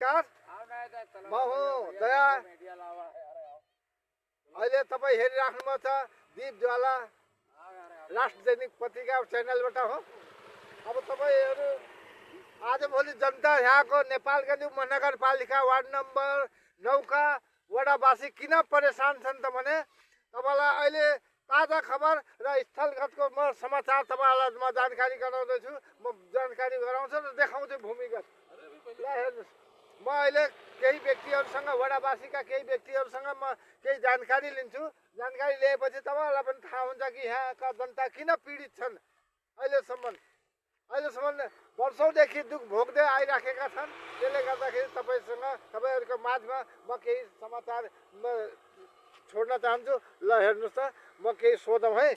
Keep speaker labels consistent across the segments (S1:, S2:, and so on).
S1: नमस्कार, म हुँ दया। अहिले तपाईँ हेरिराख्नुभएको छ दीप ज्वाला राष्ट्र दैनिक पत्रिका च्यानलबाट हो। अब तपाईँहरू आजभोलि जनता यहाँको नेपालगञ्ज उपमहानगरपालिका वार्ड नम्बर 9 का वडावासी किन परेशान छन् त भने तपाईँलाई अहिले ताजा खबर र स्थलगतको म समाचार तपाईँहरूलाई म जानकारी गराउँदैछु। म जानकारी गराउँछु र देखाउँछु भूमिगत। ल हेर्नुहोस्, म अहिले केही व्यक्तिहरूसँग वडावासीका केही व्यक्तिहरूसँग म केही जानकारी लिन्छु। जानकारी लिएपछि तपाईँहरूलाई पनि थाहा हुन्छ कि यहाँका जनता किन पीडित छन्। अहिलेसम्म वर्षौँदेखि दुःख भोग्दै आइराखेका छन्। त्यसले गर्दाखेरि तपाईँहरूको माझमा म केही समाचार छोड्न चाहन्छु। ल हेर्नुहोस् त, म केही सोधौँ है।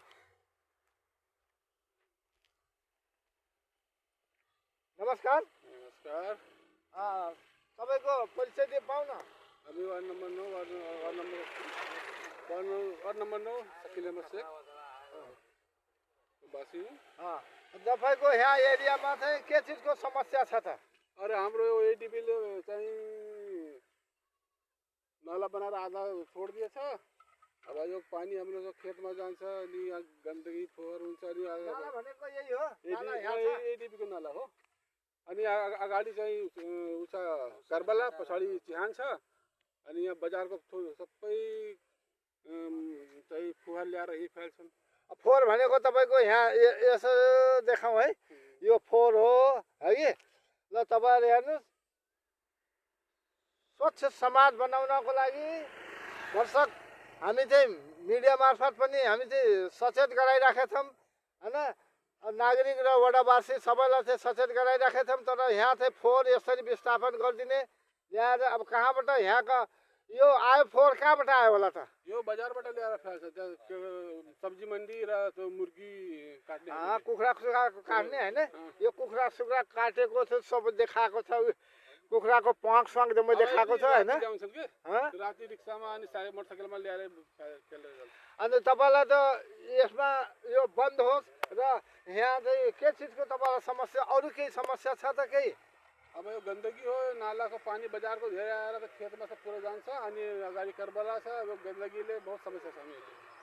S1: नमस्कार।
S2: नमस्कार।
S1: तपाईँको परिचय दिए पाउँ न।
S2: अभी वार्ड नंबर 9 शकील अहमद शेख बासी हूँ।
S1: तपाईँको यहाँ एरियामा चाहिँ के चिजको समस्या छ त?
S2: अरे हाम्रो एडीबीले चाहिँ नाला बनाएर आधा छोड़ दिएछ। अब यो पानी हम लोग खेतमा जान्छ अनि गन्दगी फोहोर हुन्छ अनि
S1: नाला भनेको यही हो,
S2: एडीबी को नाला हो। अनि अगाडि चाहिँ उता करबला पछाडि चिहान छ। अनि यहाँ बजारको सबै चाहिँ फोहोर ल्याएर यही फाल्छन्।
S1: फोहोर भनेको तपाईँको यहाँ यसो देखाउँ है, यो फोहोर हो है कि। ल तपाईँहरू हेर्नुहोस्, स्वच्छ समाज बनाउनको लागि दर्शक हामी चाहिँ मिडिया मार्फत पनि हामी चाहिँ सचेत गराइराखेका छौँ होइन। नागरिक र वडावासी सबैलाई चाहिँ सचेत गराइराखेका छौँ। तर यहाँ चाहिँ फोहोर यसरी विस्थापन गरिदिने ल्याएर अब कहाँबाट यहाँका यो आयो फोहोर कहाँबाट आयो होला त?
S2: यो बजारबाट ल्याएर फ्याल्छ। सब्जी मन्डी र त्यो मुर्गी काट्ने
S1: कुखुरा काट्ने होइन। यो कुखुरा सुखुरा काटेको छ, सब देखाएको छ। कुखुराको प्वाङ स्वाङ जम्मै देखाएको छ होइन।
S2: राति रिक्सामा अनि मोटरसाइकलमा ल्याएर
S1: अनि तपाईँलाई त यसमा यो बन्द होस् र यहाँ चाहिँ के चिजको तपाईँलाई समस्या, अरू केही समस्या छ त केही?
S2: अब यो गन्दगी हो, नालाको पानी बजारको धेरै आएर त खेतमा सब पुरै जान्छ। अनि अगाडि करबला छ, अब गन्दगीले बहुत समस्या छ।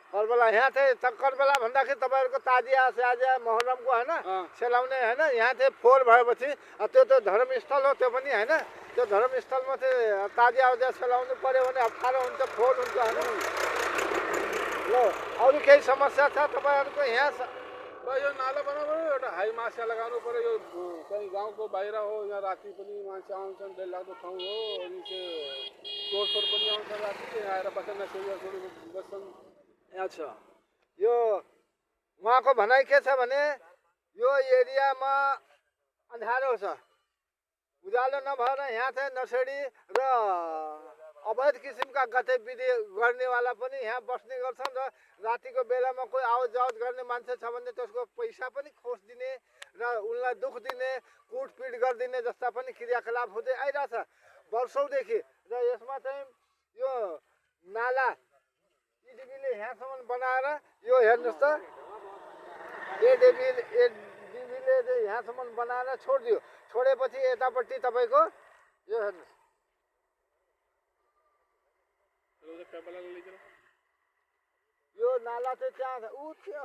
S1: करबला यहाँ चाहिँ करबला भन्दाखेरि तपाईँहरूको ताजिया स्याजिया मोहरमको होइन सेलाउने होइन। यहाँ चाहिँ फोहोर भएपछि त्यो त धर्मस्थल हो, त्यो पनि होइन। त्यो धर्मस्थलमा चाहिँ ताजिया उजिया सेलाउनु पऱ्यो भने अप्ठ्यारो हुन्छ, फोहोर हुन्छ होइन। ल अरू केही समस्या छ तपाईँहरूको यहाँ?
S2: यो नाला बनाउनु एउटा हाई मासिया लगाउनु पर्यो। यो कहीँ गाउँको बाहिर हो, यहाँ राति पनि मान्छे आउँछन्, डर लाग्दो ठाउँ हो। अनि त्यो चोर पनि आउँछ राति आएर बस्छन्, बस्छन्।
S1: अच्छा, यो उहाँको भनाइ के छ भने यो एरियामा अँध्यारो छ, उज्यालो नभएर यहाँ चाहिँ नसेडी र अवैध किसिमका गतिविधि गर्नेवाला पनि यहाँ बस्ने गर्छन्। र रातिको बेलामा कोही आवत जावत गर्ने मान्छे छ भने त्यसको पैसा पनि खोस दिने र उनलाई दुःख दिने, कुटपिट गरिदिने जस्ता पनि क्रियाकलाप हुँदै आइरहेछ वर्षौँदेखि। र यसमा चाहिँ यो नाला एडीबीले यहाँसम्म बनाएर यो हेर्नुहोस् त, एडीबीले चाहिँ यहाँसम्म बनाएर छोडिदियो। छोडेपछि यतापट्टि तपाईँको यो हेर्नुहोस्, यो नाला चाहिँ त्यहाँ ऊ थियो,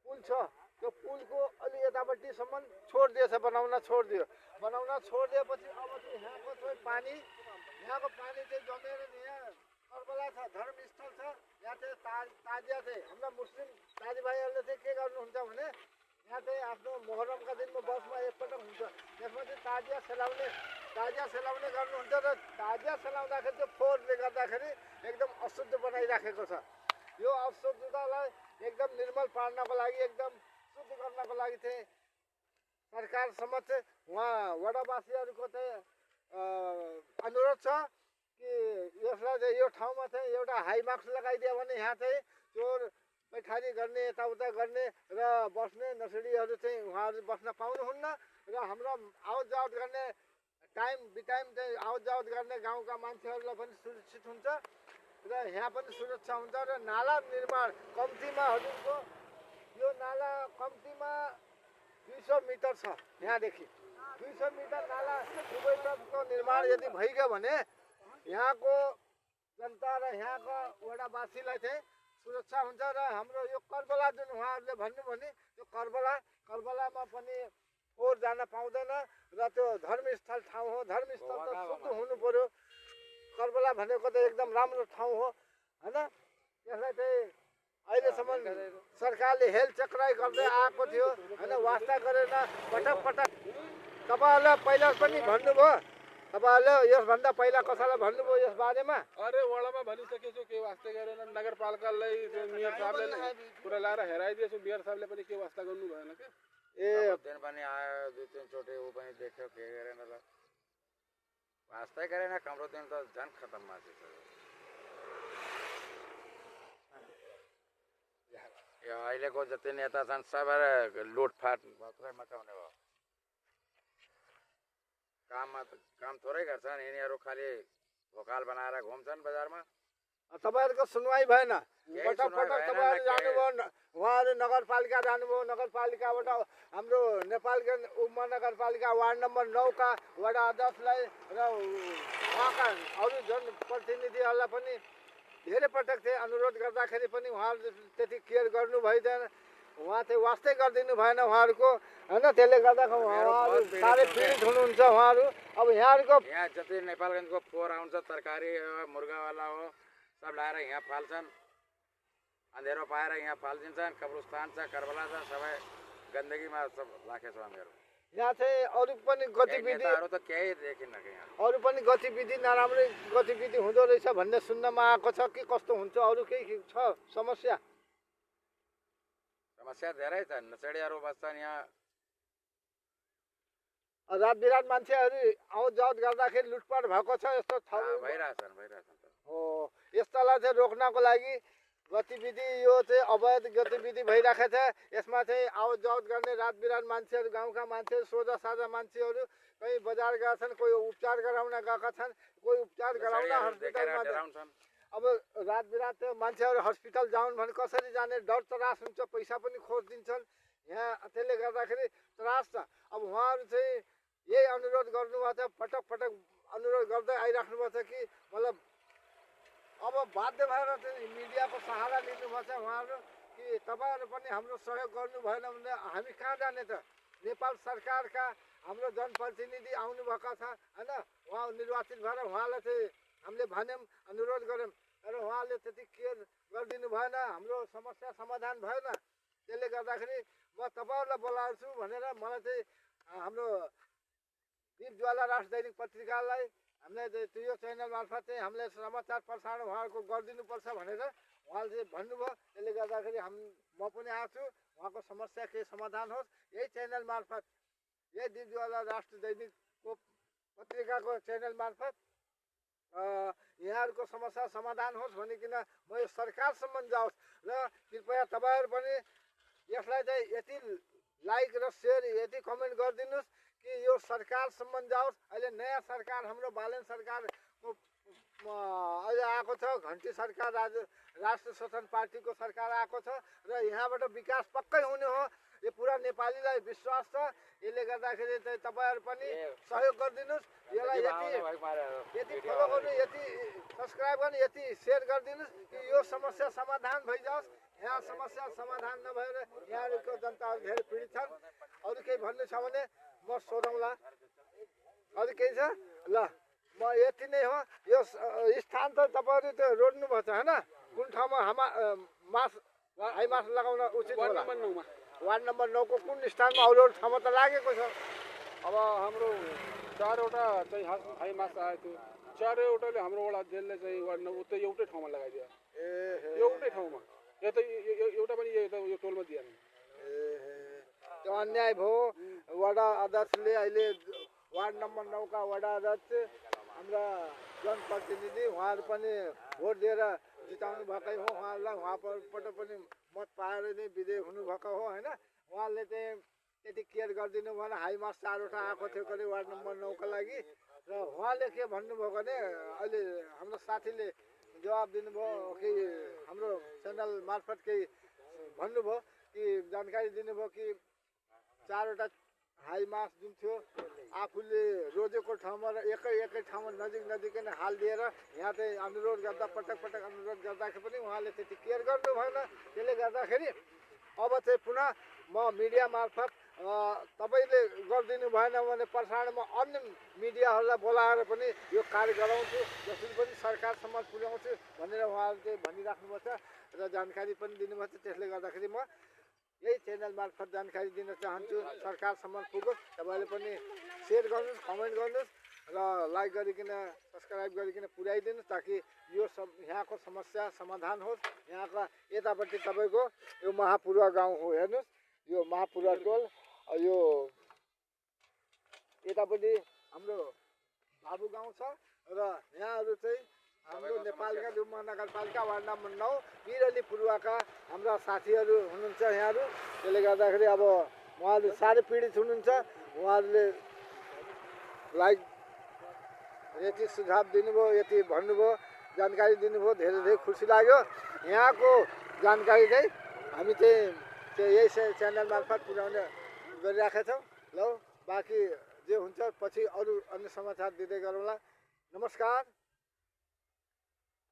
S1: पुल छ। त्यो पुलको अलि यतापट्टिसम्म छोडिदिएछ, बनाउन छोडिदियो। बनाउन छोडिदिएपछि अब चाहिँ यहाँको चाहिँ पानी चाहिँ जमेर यहाँ करबला छ, धर्मस्थल छ। यहाँ चाहिँ ताजिया चाहिँ हाम्रा मुस्लिम दाजुभाइहरूले चाहिँ के गर्नुहुन्छ भने यहाँ चाहिँ आफ्नो मोहरमका दिनमा वर्षमा एकपटक हुन्छ, त्यसमा चाहिँ ताजिया सेलाउने गर्नुहुन्छ। र ताजिया सेलाउँदाखेरि चाहिँ फोहोरले गर्दाखेरि एकदम अशुद्ध बनाइराखेको छ। यो अशुद्धतालाई एकदम निर्मल पार्नको लागि, एकदम शुद्ध गर्नको लागि चाहिँ सरकारसम्म चाहिँ उहाँ वडावासीहरूको चाहिँ अनुरोध छ कि यसलाई चाहिँ यो ठाउँमा चाहिँ एउटा हाई मार्क्स लगाइदियो भने यहाँ चाहिँ चोर पैठारी गर्ने, यताउता गर्ने र बस्ने नसेडीहरू चाहिँ उहाँहरू बस्न पाउनुहुन्न। र हाम्रो आवत जावत गर्ने टाइम बिटाइम चाहिँ आवत जावत गर्ने गाउँका मान्छेहरूलाई पनि सुरक्षित हुन्छ र यहाँ पनि सुरक्षा हुन्छ। र नाला निर्माण कम्तीमा हजुरको यो नाला कम्तीमा 200 मिटर छ यहाँदेखि। 200 मिटर नाला दुवैतर्फको निर्माण यदि भइगयो भने यहाँको जनता र यहाँको वडावासीलाई चाहिँ सुरक्षा हुन्छ र हाम्रो यो कर्बला जुन उहाँहरूले भन्नुभयो नि त्यो कर्बलामा पनि फोहोर जान पाउँदैन र त्यो धर्मस्थल ठाउँ हो। धर्मस्थल त शुद्ध हुनु पर्यो। कर्बला भनेको त एकदम राम्रो ठाउँ हो होइन। त्यसलाई चाहिँ अहिलेसम्म सरकारले हेलचक्राइ गर्दै आएको थियो होइन, वास्ता गरेन पटक पटक। तपाईँहरूलाई पहिला पनि भन्नुभयो, तपाईँहरूले यसभन्दा पहिला कसैलाई भन्नुभयो यस बारेमा?
S2: अरे वडामा भनिसकेछु के वास्ता गरेन। नगरपालिकालाई मेयर साहबले पुरा लाएर हेराइदिएछु, मेयर साहबले पनि के वास्ता गर्नु भएन के।
S3: ए दिन पनि आयो 2-3 चोटि ऊ पनि देख्यो के गरेन ल, वास्तै गरेन। हाम्रो दिन त झन् खतम मान्छे यो अहिलेको जति नेता छन् सबै लुटफाट मात्रै मचाउने भयो। काम थोरै गर्छन् यिनीहरू, खालि भोकाल बनाएर घुम्छन् बजारमा।
S1: तपाईँहरूको सुनवाई भएन? पटक पटक तपाईँहरू जानुभयो, उहाँहरू नगरपालिका जानुभयो, नगरपालिकाबाट हाम्रो नेपालको उपमहानगरपालिका वार्ड नम्बर 9 का वडा अध्यक्षलाई र उहाँका अरू जनप्रतिनिधिहरूलाई पनि धेरै पटक चाहिँ अनुरोध गर्दाखेरि पनि उहाँहरूले त्यति केयर गर्नु भइदिएन। उहाँ चाहिँ वास्तै गरिदिनु भएन उहाँहरूको होइन। त्यसले गर्दा उहाँहरू साह्रै पीडित हुनुहुन्छ उहाँहरू। अब यहाँहरूको
S3: यहाँ जति नेपालगञ्जको फोहोर आउँछ, तरकारी मुर्गावाला हो, सब लाएर यहाँ फाल्छन्। अँधेरो पाएर यहाँ फालिदिन्छन्। कब्रस्तान छ, कर्बला छ, सबै गन्दगीमा सब राखेको छ हामीहरू।
S1: यहाँ चाहिँ अरू पनि गतिविधि
S3: नेताहरू त केही देखिन्न कि यहाँ।
S1: अरू पनि गतिविधि नराम्रै गतिविधि हुँदो रहेछ भन्ने सुन्नमा आएको छ कि कस्तो हुन्छ? अरू केही छ समस्या?
S3: समस्या धेरै छन्। नसडीहरू बस्छन् यहाँ।
S1: रात बिरात मान्छेहरू आउट जाउट गर्दाखेरि लुटपाट भएको छ यस्तो
S3: भइरहेछन्।
S1: हो, यस्तालाई चाहिँ रोक्नको लागि गतिविधि यो चाहिँ अवैध गतिविधि भइरहेको छ। यसमा चाहिँ आउट जाउट गर्ने रात बिरात मान्छेहरू, गाउँका मान्छेहरू, सोझा साझा मान्छेहरू कहीँ बजार गएका छन्, कोही उपचार गराउन गएका छन्, कोही उपचार गराउन हस्पिटलमा। अब रात बिरात त्यो मान्छेहरू हस्पिटल जाउन् भने कसरी जाने? डर त्रास हुन्छ, पैसा पनि खोजिदिन्छन् यहाँ। त्यसले गर्दाखेरि त्रास छ। अब उहाँहरू चाहिँ यही अनुरोध गर्नुभएको छ, पटक पटक अनुरोध गर्दै आइराख्नु भएको छ कि मतलब अब बाध्य भएर चाहिँ मिडियाको सहारा लिनुभएको छ उहाँहरू कि तपाईँहरू पनि हाम्रो सहयोग गर्नु भएन भने हामी कहाँ जाने त? नेपाल सरकारका हाम्रो जनप्रतिनिधि आउनुभएका छ होइन, उहाँ निर्वाचित भएर उहाँलाई चाहिँ हामीले भन्यौँ, अनुरोध गऱ्यौँ, तर उहाँले त्यति केयर गरिदिनु भएन, हाम्रो समस्या समाधान भएन। त्यसले गर्दाखेरि म तपाईँहरूलाई बोलाउँछु भनेर मलाई चाहिँ हाम्रो दीपज्वाला राष्ट्र दैनिक पत्रिकालाई हामीले यो च्यानल मार्फत चाहिँ हामीले समाचार प्रसारण उहाँहरूको गरिदिनुपर्छ भनेर उहाँले चाहिँ भन्नुभयो। त्यसले गर्दाखेरि म पनि आएको छु, उहाँको समस्या केही समाधान होस् यही च्यानल मार्फत, यही दीपज्वाला राष्ट्र दैनिकको पत्रिकाको च्यानल मार्फत यहाँहरूको समस्या समाधान होस् भनिकन म यो सरकारसम्म जाओस्। र कृपया तपाईँहरू पनि यसलाई चाहिँ यति लाइक र सेयर यति कमेन्ट गरिदिनुहोस् कि यो सरकारसम्म जाओस्। अहिले नयाँ सरकार हाम्रो बालन सरकारको अहिले आएको छ, घन्टी सरकार, राष्ट्र शोषण पार्टीको सरकार आएको छ र यहाँबाट विकास पक्कै हुने हो, यो पुरा नेपालीलाई विश्वास छ। यसले गर्दाखेरि चाहिँ तपाईँहरू पनि सहयोग गरिदिनुहोस्। यसलाई यति फलो गर्नु, यति सब्सक्राइब गर्नु, यति सेयर गरिदिनुहोस् कि यो समस्या समाधान भइजाओस्। यहाँ समस्या समाधान नभएर यहाँहरूको जनताहरू धेरै पीडित छन्। अरू केही भन्नु छ भने म सोधौँला। अरू केही छ? ल म यति नै हो। यो स्थान त तपाईँहरू त्यो रोड्नुभएको छ होइन? कुन ठाउँमा हाई मास लगाउन उचित होला? वार्ड नम्बर 9 को कुन स्थानमा? अरू ठाउँमा त लागेको छ।
S2: अब हाम्रो 4वटा चाहिँ हाई मास आएको थियो, 4वटाले हाम्रो वडा अध्यक्षले चाहिँ वार्ड नम्बर उतै एउटै ठाउँमा लगाइदियो। एउटै ठाउँमा, एउटा पनि यो टोलमा दिएन।
S1: त्यो अन्याय भयो। वडा अध्यक्षले अहिले वार्ड नम्बर 9 का वडा अध्यक्ष हाम्रा जनप्रतिनिधि उहाँहरू पनि भोट दिएर जिताउनु भएकै हो। उहाँहरूलाई उहाँबाट पनि मत पाएर नै विजय हुनुभएको हो होइन। उहाँले चाहिँ त्यति केयर गरिदिनु भएन। हाई मास 4वटा आएको थियो कहिले वार्ड नम्बर 9 का लागि। र उहाँले के भन्नुभयो भने अहिले हाम्रो साथीले जवाब दिनुभयो कि हाम्रो च्यानल मार्फत केही भन्नुभयो कि जानकारी दिनुभयो कि 4वटा हाई मास जुन थियो आफूले रोजेको ठाउँमा र एकै ठाउँमा नजिकै नै हालिदिएर यहाँ चाहिँ अनुरोध गर्दा पटक अनुरोध गर्दाखेरि पनि उहाँले त्यति केयर गर्नु भएन। त्यसले गर्दाखेरि अब चाहिँ पुनः म मिडिया मार्फत तपाईँले गरिदिनु भएन भने प्रसारणमा अन्य मिडियाहरूलाई बोलाएर पनि यो कार्य गराउँछु, जसरी पनि सरकारसम्म पुर्याउँछु भनेर उहाँहरूले चाहिँ भनिराख्नुभएको छ र जानकारी पनि दिनुभएको छ। त्यसले गर्दाखेरि म यही च्यानल मार्फत जानकारी दिन चाहन्छु, सरकारसम्म पुगोस्। तपाईँले पनि सेयर गर्नुहोस्, कमेन्ट गर्नुहोस् र लाइक गरिकन सब्सक्राइब गरिकन पुर्याइदिनुहोस् ताकि यो सब यहाँको समस्या समाधान होस्। यहाँका यतापट्टि तपाईँको यो महापुरुवा गाउँ हो, हेर्नुहोस् यो महापुरुवा टोल, यो यतापट्टि हाम्रो बाबु गाउँ छ र यहाँहरू चाहिँ हाम्रो नेपालका डुम्मा नगरपालिका वार्ड नम्बर 9 बिरली पुरुवाका हाम्रा साथीहरू हुनुहुन्छ यहाँहरू। त्यसले गर्दाखेरि अब उहाँहरू साह्रै पीडित हुनुहुन्छ। उहाँहरूले लाइक यति सुझाव दिनुभयो, यति भन्नुभयो, जानकारी दिनुभयो, धेरै खुसी लाग्यो। यहाँको जानकारी चाहिँ हामी चाहिँ यही च्यानल मार्फत पुर्याउने गरिराखेका छौँ। ल बाँकी जे हुन्छ पछि अरू अन्य समाचार दिँदै गरौँला। नमस्कार।